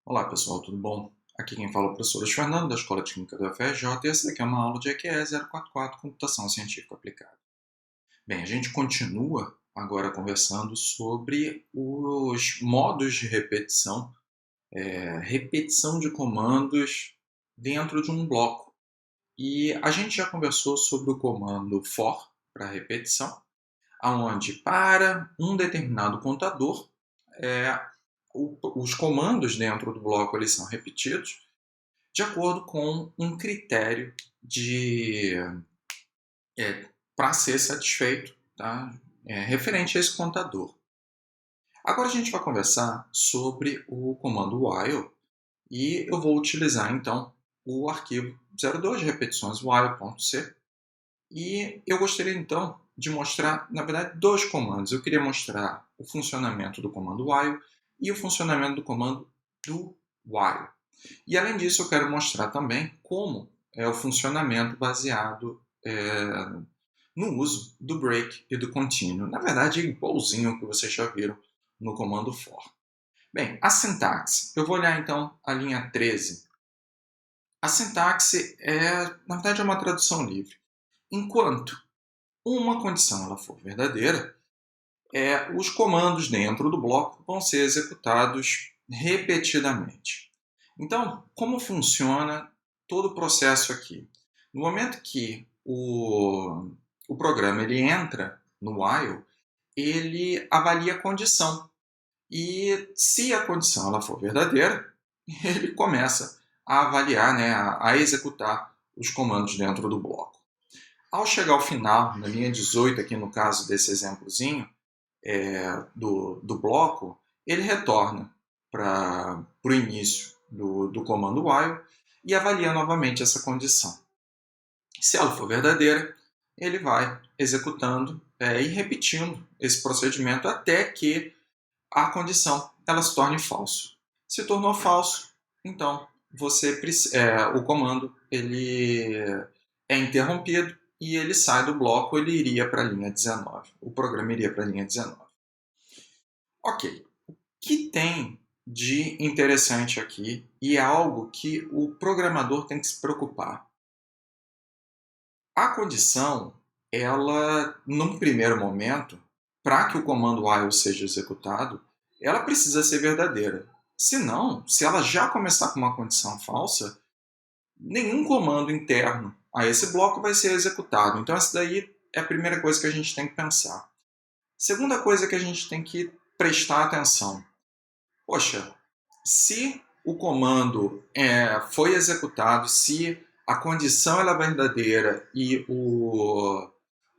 Olá pessoal, tudo bom? Aqui quem fala é o professor Luiz Fernando, da Escola de Química do UFRJ, e essa daqui é uma aula de EQE 044, Computação Científica Aplicada. Bem, a gente continua agora conversando sobre os modos de repetição, repetição de comandos dentro de um bloco. E a gente já conversou sobre o comando for, para repetição, onde para um determinado contador, é, os comandos dentro do bloco eles são repetidos de acordo com um critério de para ser satisfeito, tá? Referente a esse contador. Agora a gente vai conversar sobre o comando while e eu vou utilizar então o arquivo 02 de repetições while.c e eu gostaria então de mostrar, na verdade, dois comandos. Eu queria mostrar o funcionamento do comando while e o funcionamento do comando do while. E além disso, eu quero mostrar também como é o funcionamento baseado no uso do break e do continue. Na verdade, é igualzinho que vocês já viram no comando for. Bem, a sintaxe. Eu vou olhar então a linha 13. A sintaxe na verdade, é uma tradução livre. Enquanto uma condição ela for verdadeira, os comandos dentro do bloco vão ser executados repetidamente. Então, como funciona todo o processo aqui? No momento que o programa ele entra no while, ele avalia a condição. E se a condição ela for verdadeira, ele começa a avaliar, né, a executar os comandos dentro do bloco. Ao chegar ao final, na linha 18, aqui no caso desse exemplozinho, do bloco, ele retorna para o início do comando while e avalia novamente essa condição. Se ela for verdadeira, ele vai executando e repetindo esse procedimento até que a condição ela se torne falso. Se tornou falso, então o comando ele é interrompido e ele sai do bloco, ele iria para a linha 19. O programa iria para a linha 19. Ok, o que tem de interessante aqui e é algo que o programador tem que se preocupar? A condição, ela, num primeiro momento, para que o comando while seja executado, ela precisa ser verdadeira. Senão, se ela já começar com uma condição falsa, nenhum comando interno a esse bloco vai ser executado. Então, essa daí é a primeira coisa que a gente tem que pensar. Segunda coisa que a gente tem que prestar atenção. Poxa, se o comando foi executado, se a condição ela é verdadeira e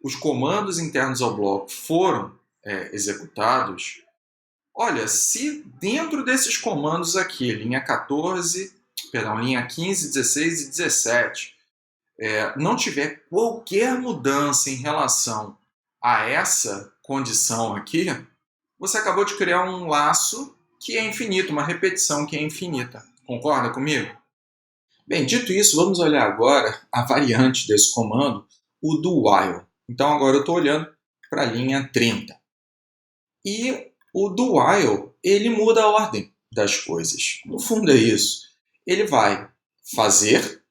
os comandos internos ao bloco foram executados, olha, se dentro desses comandos aqui, linha 14, perdão, linha 15, 16 e 17, não tiver qualquer mudança em relação a essa condição aqui, você acabou de criar um laço que é infinito, uma repetição que é infinita. Concorda comigo? Bem, dito isso, vamos olhar agora a variante desse comando, o do while. Então agora eu estou olhando para a linha 30. E o do while, ele muda a ordem das coisas. No fundo é isso. Ele vai fazer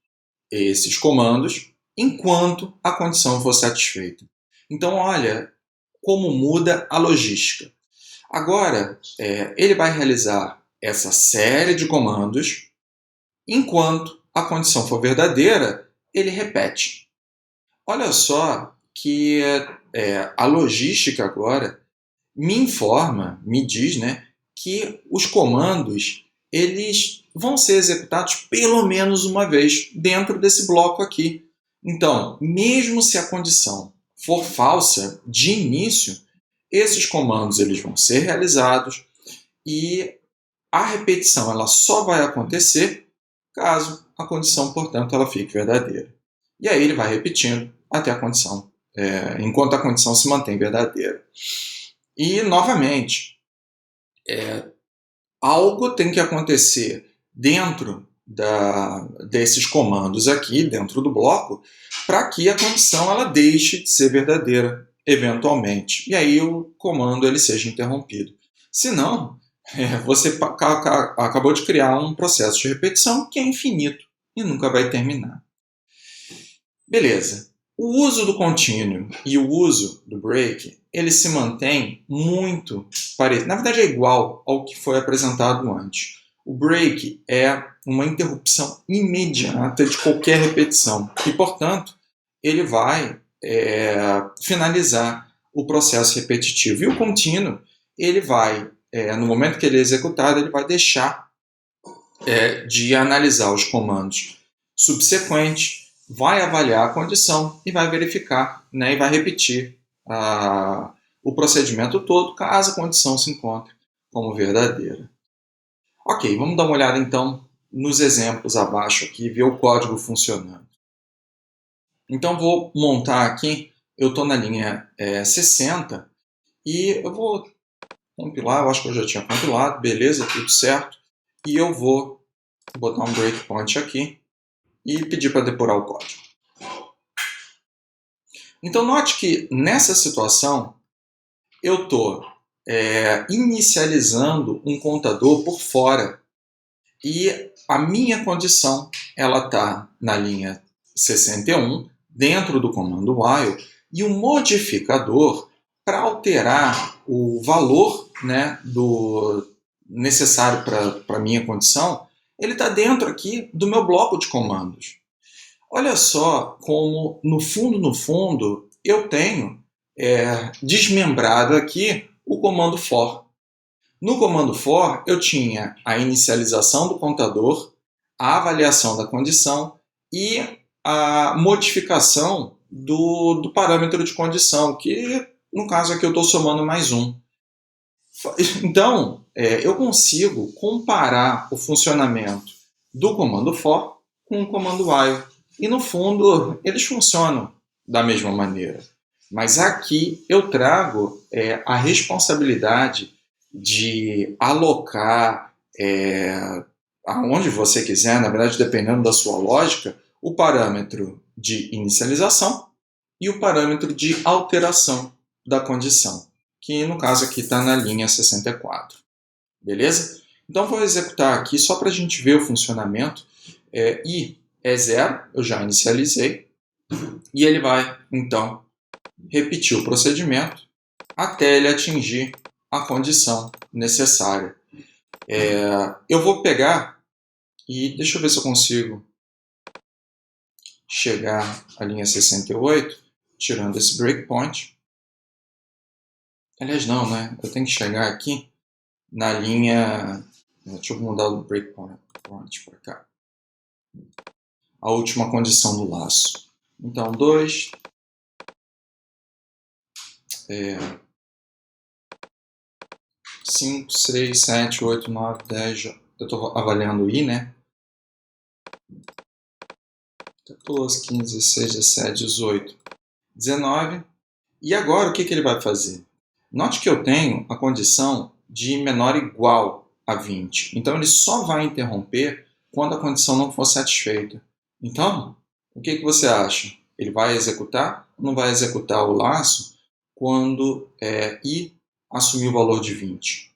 esses comandos enquanto a condição for satisfeita. Então olha como muda a logística. Agora, ele vai realizar essa série de comandos, enquanto a condição for verdadeira, ele repete. Olha só que a logística agora me informa, me diz, né, que os comandos eles vão ser executados pelo menos uma vez dentro desse bloco aqui. Então, mesmo se a condição for falsa de início, esses comandos eles vão ser realizados e a repetição ela só vai acontecer caso a condição, portanto, ela fique verdadeira. E aí ele vai repetindo até a condição, enquanto a condição se mantém verdadeira. E, novamente, algo tem que acontecer dentro desses comandos aqui, dentro do bloco, para que a condição ela deixe de ser verdadeira, eventualmente. E aí o comando ele seja interrompido. Se não, você acabou de criar um processo de repetição que é infinito e nunca vai terminar. Beleza. O uso do contínuo e o uso do break, ele se mantém muito parecido. Na verdade, é igual ao que foi apresentado antes. O break é uma interrupção imediata de qualquer repetição e, portanto, ele vai finalizar o processo repetitivo. E o contínuo, ele vai, no momento que ele é executado, ele vai deixar de analisar os comandos subsequentes, vai avaliar a condição e vai verificar, né, e vai repetir o procedimento todo caso a condição se encontre como verdadeira. Ok, vamos dar uma olhada então nos exemplos abaixo aqui e ver o código funcionando. Então vou montar aqui, eu estou na linha 60 e eu vou compilar, eu acho que eu já tinha compilado, beleza, tudo certo. E eu vou botar um breakpoint aqui e pedir para depurar o código. Então note que nessa situação eu estou inicializando um contador por fora e a minha condição ela está na linha 61 dentro do comando while e o modificador para alterar o valor, né, necessário para a minha condição, ele está dentro aqui do meu bloco de comandos. Olha só como, no fundo, eu tenho desmembrado aqui o comando for. No comando for, eu tinha a inicialização do contador, a avaliação da condição e a modificação do parâmetro de condição, que no caso aqui eu estou somando mais um. Então, eu consigo comparar o funcionamento do comando for com o comando while. E no fundo, eles funcionam da mesma maneira. Mas aqui eu trago a responsabilidade de alocar aonde você quiser, na verdade, dependendo da sua lógica, o parâmetro de inicialização e o parâmetro de alteração da condição, que no caso aqui está na linha 64. Beleza? Então vou executar aqui só para a gente ver o funcionamento. I é 0, eu já inicializei, e ele vai, então, repetir o procedimento até ele atingir a condição necessária. Eu vou pegar e deixa eu ver se eu consigo chegar à linha 68, tirando esse breakpoint. Aliás, não, né? Eu tenho que chegar aqui na linha... Deixa eu mudar o breakpoint para cá. A última condição do laço. Então, 2... 5, 6, 7, 8, 9, 10... Eu estou avaliando o I, né? 14, 15, 16, 17, 18, 19. E agora o que ele vai fazer? Note que eu tenho a condição de menor ou igual a 20. Então ele só vai interromper quando a condição não for satisfeita. Então, o que você acha? Ele vai executar ou não vai executar o laço quando I assumir o valor de 20?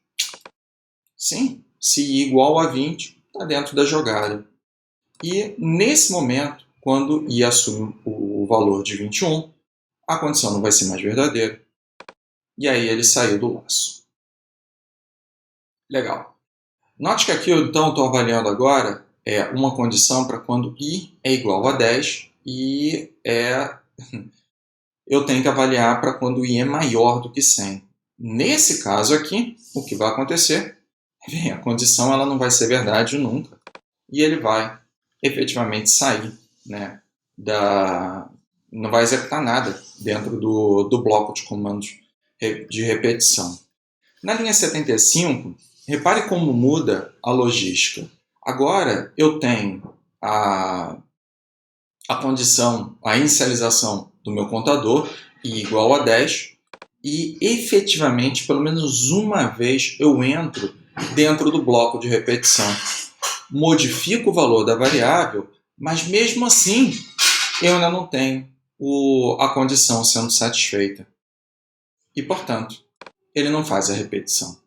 Sim, se I igual a 20, está dentro da jogada. E nesse momento, quando I assume o valor de 21, a condição não vai ser mais verdadeira. E aí ele saiu do laço. Legal. Note que aqui eu então estou avaliando agora uma condição para quando I é igual a 10 e eu tenho que avaliar para quando I é maior do que 100. Nesse caso aqui, o que vai acontecer? Bem, a condição ela não vai ser verdade nunca. E ele vai efetivamente sair, né, não vai executar nada dentro do bloco de comandos de repetição. Na linha 75, repare como muda a logística. Agora eu tenho a condição, a inicialização do meu contador, I igual a 10, e efetivamente, pelo menos uma vez, eu entro dentro do bloco de repetição. Modifico o valor da variável, mas mesmo assim eu ainda não tenho a condição sendo satisfeita. E, portanto, ele não faz a repetição.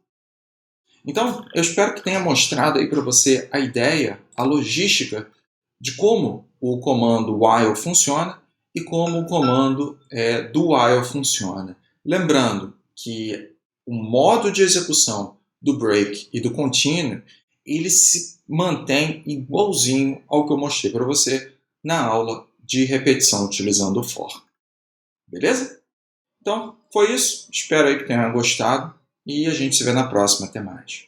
Então, eu espero que tenha mostrado aí para você a ideia, a logística de como o comando while funciona e como o comando do while funciona. Lembrando que o modo de execução do break e do continue, ele se mantém igualzinho ao que eu mostrei para você na aula de repetição utilizando o for. Beleza? Então, foi isso. Espero aí que tenha gostado e a gente se vê na próxima. Até mais.